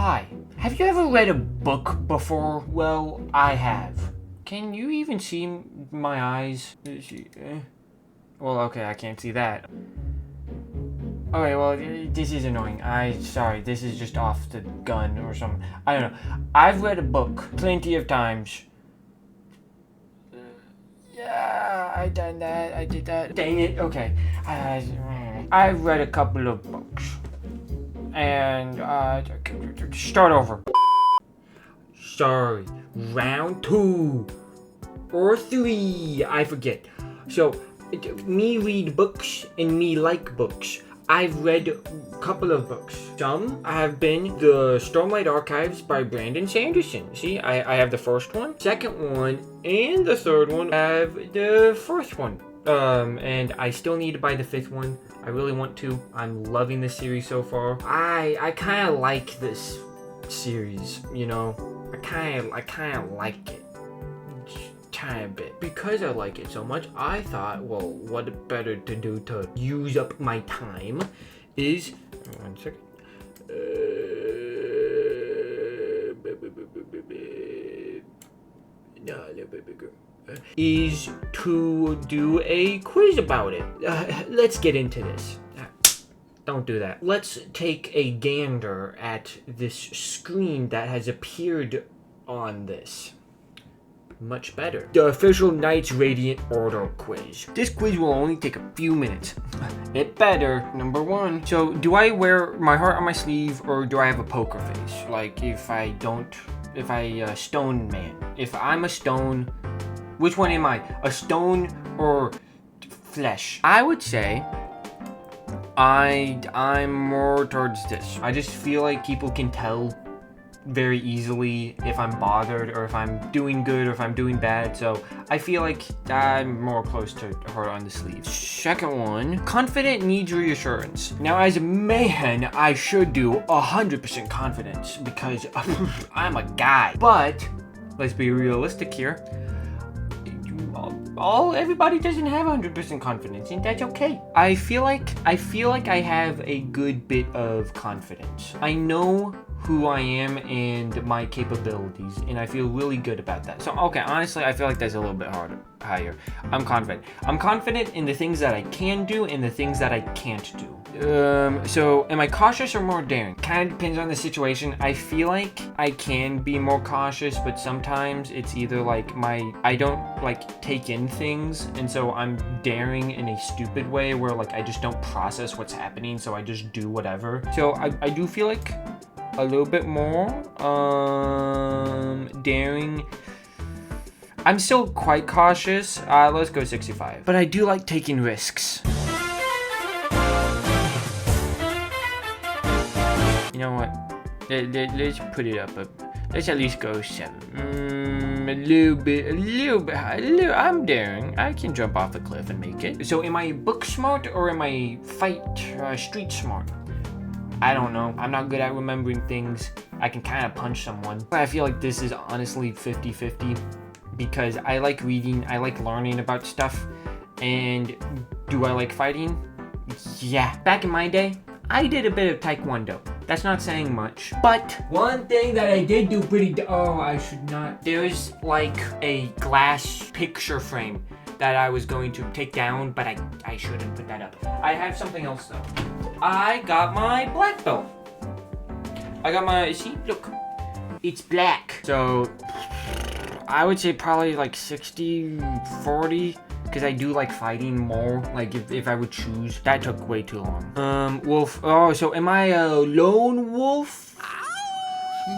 Hi, have you ever read a book before? Well, I have. Can you even see my eyes? Well, okay, I can't see that. Okay, well, this is annoying. Sorry, this is just off the gun or something. I don't know. I've read a book plenty of times. Yeah, I done that. I did that. Dang it. Okay. I've read a couple of books. And, start over. Sorry. Round 2. Or 3. I forget. So, me read books and me like books. I've read a couple of books. Some have been the Stormlight Archives by Brandon Sanderson. See, I have the first one, second one, and the third one. I have the fourth one. And I still need to buy the fifth one. I really want to. I'm loving this series so far. I kind of like this series, you know. I kind of like it. Tiny bit. Because I like it so much, I thought, well, what better to do to use up my time is, one second, no, a little bit bigger, is to do a quiz about it. Let's get into this. Don't do that. Let's take a gander at this screen that has appeared on this. Much better. The official Knights Radiant Order quiz. This quiz will only take a few minutes. It better. Number 1. So, do I wear my heart on my sleeve or do I have a poker face? Like, if I stone man. If I'm a stone, which one am I? A stone or flesh? I would say I'm more towards this. I just feel like people can tell very easily if I'm bothered or if I'm doing good or if I'm doing bad, so I feel like I'm more close to heart on the sleeve. Second one, confident needs reassurance. Now, as a man, I should do 100% confidence because I'm a guy, but let's be realistic here. Everybody doesn't have 100% confidence, and that's okay. I feel like I have a good bit of confidence. I know who I am and my capabilities, and I feel really good about that. So, okay, honestly, I feel like that's a little bit higher. I'm confident. I'm confident in the things that I can do and the things that I can't do. So am I cautious or more daring? Kind of depends on the situation. I feel like I can be more cautious, but sometimes it's either like I don't like take in things, and so I'm daring in a stupid way where like I just don't process what's happening, so I just do whatever. So I do feel like a little bit more daring. I'm still quite cautious. Let's go 65. But I do like taking risks. You know what? Let's put it up. Let's at least go 7. A little bit high. I'm daring. I can jump off a cliff and make it. So am I book smart or am I street smart? I don't know. I'm not good at remembering things. I can kind of punch someone. I feel like this is honestly 50-50 because I like reading, I like learning about stuff, and do I like fighting? Yeah. Back in my day, I did a bit of taekwondo. That's not saying much, but one thing that I did do I should not. There's like a glass picture frame that I was going to take down, but I shouldn't put that up. I have something else though. I got my black belt. See, look, it's black. So I would say probably like 60-40, because I do like fighting more. Like if I would choose, that took way too long. Wolf. Oh, so am I a lone wolf?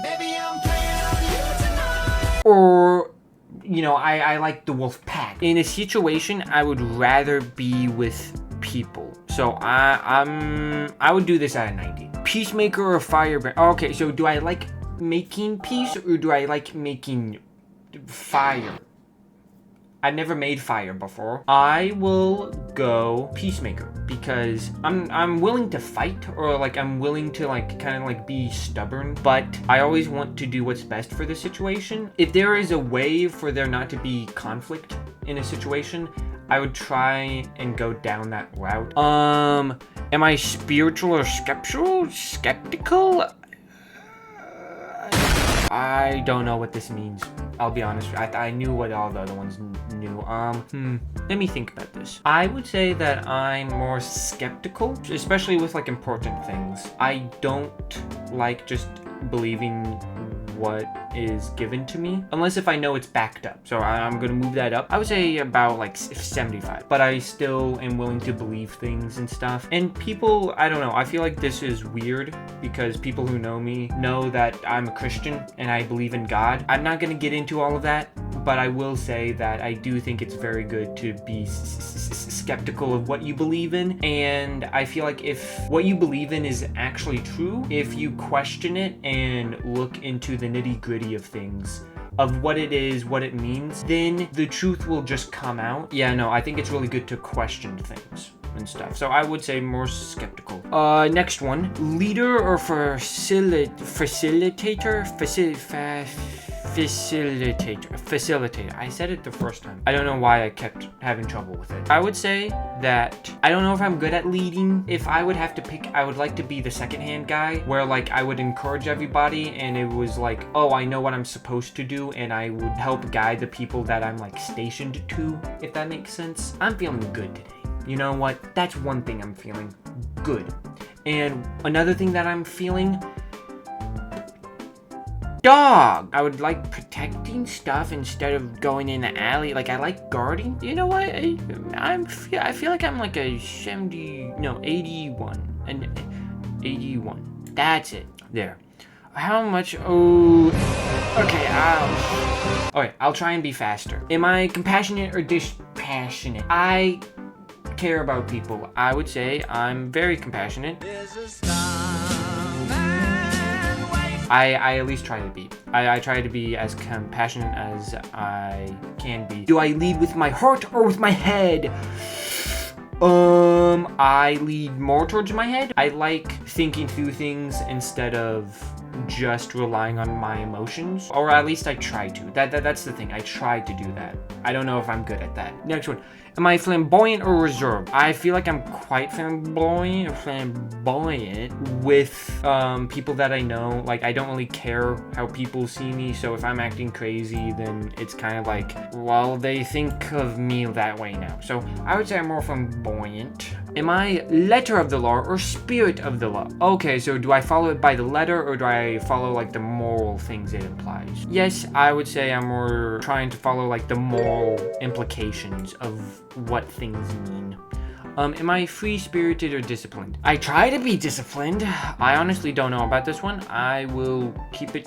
Baby, I'm playing on you tonight. Or, you know, I like the wolf pack. In a situation, I would rather be with people. So I would do this at a 90. Peacemaker or firebrand? Okay, so do I like making peace or do I like making fire? I've never made fire before. I will go peacemaker because I'm willing to fight, or like I'm willing to like kind of like be stubborn, but I always want to do what's best for the situation. If there is a way for there not to be conflict in a situation, I would try and go down that route. Am I spiritual or skeptical? I don't know what this means. I'll be honest. I knew what all the other ones knew. Let me think about this. I would say that I'm more skeptical, especially with like important things. I don't like just believing what is given to me unless if I know it's backed up. So I'm gonna move that up. I would say about like 75, but I still am willing to believe things and stuff. And people, I don't know, I feel like this is weird because people who know me know that I'm a Christian and I believe in God. I'm not gonna get into all of that, but I will say that I do think it's very good to be skeptical of what you believe in. And I feel like if what you believe in is actually true, if you question it and look into the nitty-gritty of things, of what it is, what it means, then the truth will just come out. Yeah, no, I think it's really good to question things and stuff. So I would say more skeptical. Next one. Leader or facilitator? Facilitator. I said it the first time. I don't know why I kept having trouble with it. I would say that I don't know if I'm good at leading. If I would have to pick, I would like to be the secondhand guy where like I would encourage everybody and it was like, oh, I know what I'm supposed to do, and I would help guide the people that I'm like stationed to, if that makes sense. I'm feeling good today. You know what? That's one thing I'm feeling good. And another thing that I'm feeling, dog. I would like protecting stuff instead of going in the alley. Like I like guarding. You know what? I feel like I'm like a 81. An 81. That's it. There. How much? Oh. Okay. Okay. I'll try and be faster. Am I compassionate or dispassionate? I care about people. I would say I'm very compassionate. I at least try to be. I try to be as compassionate as I can be. Do I lead with my heart or with my head? I lead more towards my head. I like thinking through things instead of just relying on my emotions, or at least I try to. That's the thing. I try to do that. I don't know if I'm good at that. Next one. Am I flamboyant or reserved? I feel like I'm quite flamboyant with people that I know. Like, I don't really care how people see me, so if I'm acting crazy, then it's kind of like, well, they think of me that way now. So I would say I'm more flamboyant. Am I letter of the law or spirit of the law? Okay, so do I follow it by the letter or do I follow like the moral things it implies? Yes, I would say I'm more trying to follow like the moral implications of what things mean. Am I free-spirited or disciplined? I try to be disciplined. I honestly don't know about this one. I will keep it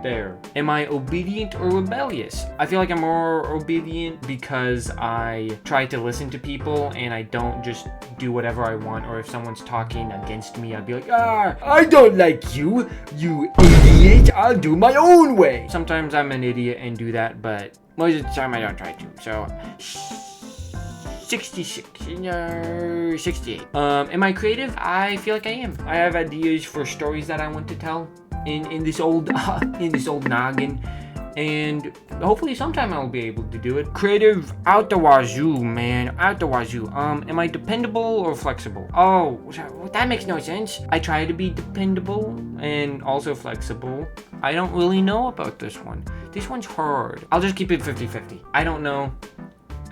there. Am I obedient or rebellious? I feel like I'm more obedient because I try to listen to people and I don't just do whatever I want, or if someone's talking against me, I'd be like, I don't like you, you idiot. I'll do my own way. Sometimes I'm an idiot and do that, but most of the time I don't try to. So 68. Am I creative? I feel like I am. I have ideas for stories that I want to tell in this old noggin, and hopefully sometime I'll be able to do it. Creative out the wazoo, man, out the wazoo. Am I dependable or flexible? Oh, that makes no sense. I try to be dependable and also flexible. I don't really know about this one. This one's hard. I'll just keep it 50-50. I don't know.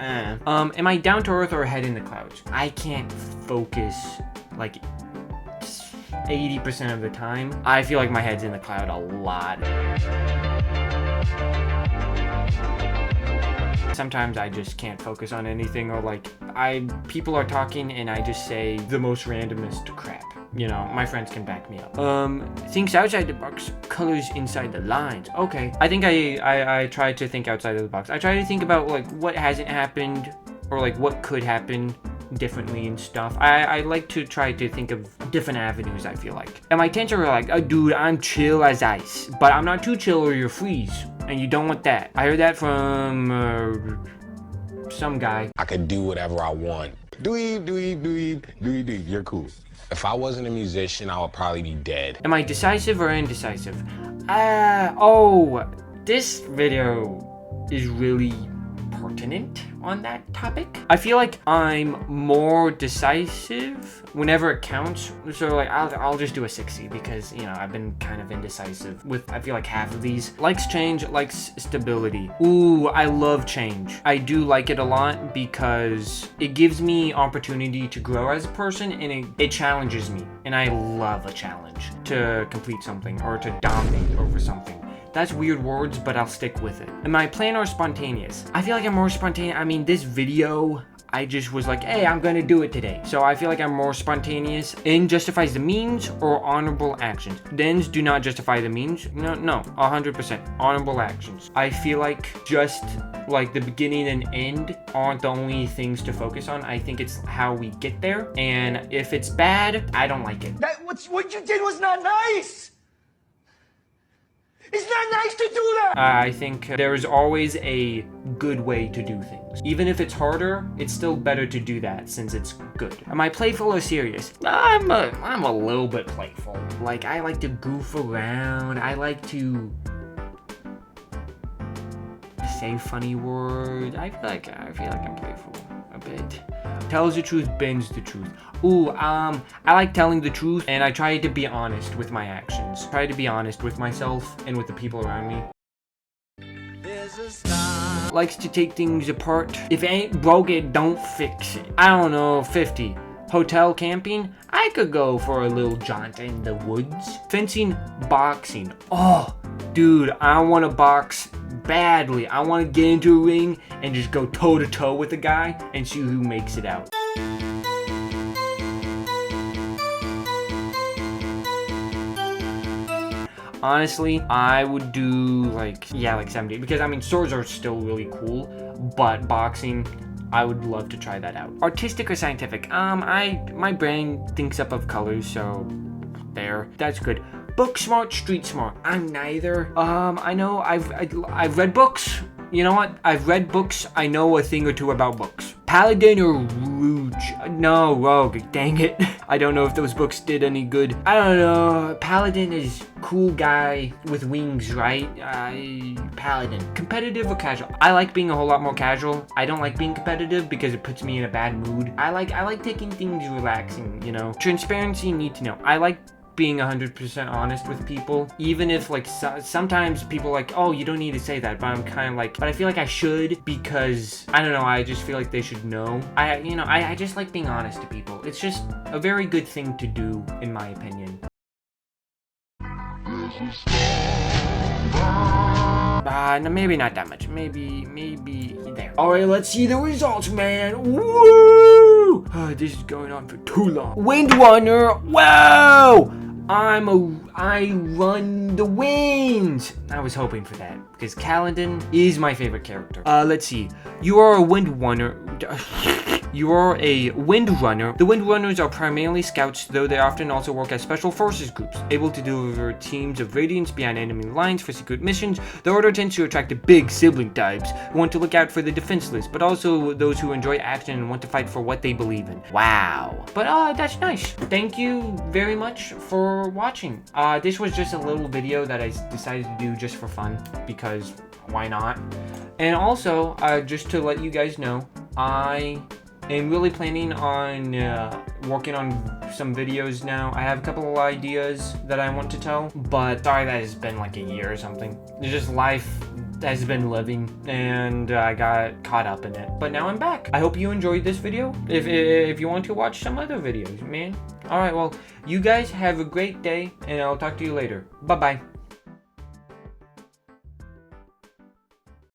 Am I down to earth or head in the clouds? I can't focus like 80% of the time. I feel like my head's in the cloud a lot. Sometimes I just can't focus on anything, or like people are talking and I just say the most randomest crap. You know, my friends can back me up. Thinks outside the box, colors inside the lines. Okay. I think I try to think outside of the box. I try to think about like what hasn't happened or like what could happen differently and stuff. I like to try to think of different avenues, I feel like. Am I tense or like, oh dude, I'm chill as ice, but I'm not too chill or you'll freeze, and you don't want that. I heard that from some guy. I could do whatever I want. You're cool. If I wasn't a musician, I would probably be dead. Am I decisive or indecisive? This video is really pertinent, on that topic. I feel like I'm more decisive whenever it counts. So like I'll just do a 60 because, you know, I've been kind of indecisive with, I feel like, half of these. Likes change, likes stability. Ooh, I love change. I do like it a lot because it gives me opportunity to grow as a person, and it challenges me. And I love a challenge to complete something or to dominate over something. That's weird words, but I'll stick with it. Am I planned or spontaneous? I feel like I'm more spontaneous. I mean, this video, I just was like, hey, I'm gonna do it today. So I feel like I'm more spontaneous. End justifies the means or honorable actions. The ends do not justify the means. No, 100%. Honorable actions. I feel like just like the beginning and end aren't the only things to focus on. I think it's how we get there. And if it's bad, I don't like it. What you did was not nice! It's not nice to do that! I think there is always a good way to do things. Even if it's harder, it's still better to do that since it's good. Am I playful or serious? I'm a little bit playful. Like, I like to goof around. I like to say funny words. I feel like I'm playful a bit. Tells the truth, bends the truth. Ooh, I like telling the truth, and I try to be honest with my actions. Try to be honest with myself and with the people around me. Likes to take things apart. If it ain't broke, it don't fix it. I don't know, 50. Hotel camping? I could go for a little jaunt in the woods. Fencing, boxing. Oh, dude, I want to box badly. I want to get into a ring and just go toe to toe with a guy and see who makes it out. Honestly, I would do like 70, because I mean, swords are still really cool, but boxing, I would love to try that out. Artistic or scientific? My brain thinks up of colors, so there. That's good. Book smart, street smart. I'm neither. I know I've read books. You know what? I've read books. I know a thing or two about books. Paladin or Rouge? No, Rogue. Dang it. I don't know if those books did any good. I don't know. Paladin is cool guy with wings, right? Paladin. Competitive or casual? I like being a whole lot more casual. I don't like being competitive because it puts me in a bad mood. I like taking things relaxing, you know. Transparency, need to know. I like being 100% honest with people, even if like sometimes people are like, oh, you don't need to say that, but I'm kind of like, but I feel like I should, because I don't know, I just feel like they should know. I just like being honest to people. It's just a very good thing to do, in my opinion. No, maybe not that much. Maybe there. All right, let's see the results, man. Woo! This is going on for too long. Windrunner. Whoa! I run the winds. I was hoping for that because Kaladin is my favorite character. Let's see. You are a Windrunner. You are a Windrunner. The Windrunners are primarily scouts, though they often also work as special forces groups, able to deliver teams of radiants behind enemy lines for secret missions. The order tends to attract the big sibling types who want to look out for the defenseless, but also those who enjoy action and want to fight for what they believe in. Wow. But that's nice. Thank you very much for watching. This was just a little video that I decided to do just for fun, because why not? And also, just to let you guys know, I am really planning on working on some videos now. I have a couple of ideas that I want to tell, but sorry that it's been like a year or something. It's just life has been living, and I got caught up in it. But now I'm back. I hope you enjoyed this video. If you want to watch some other videos, man. Alright, well, you guys have a great day, and I'll talk to you later. Bye-bye.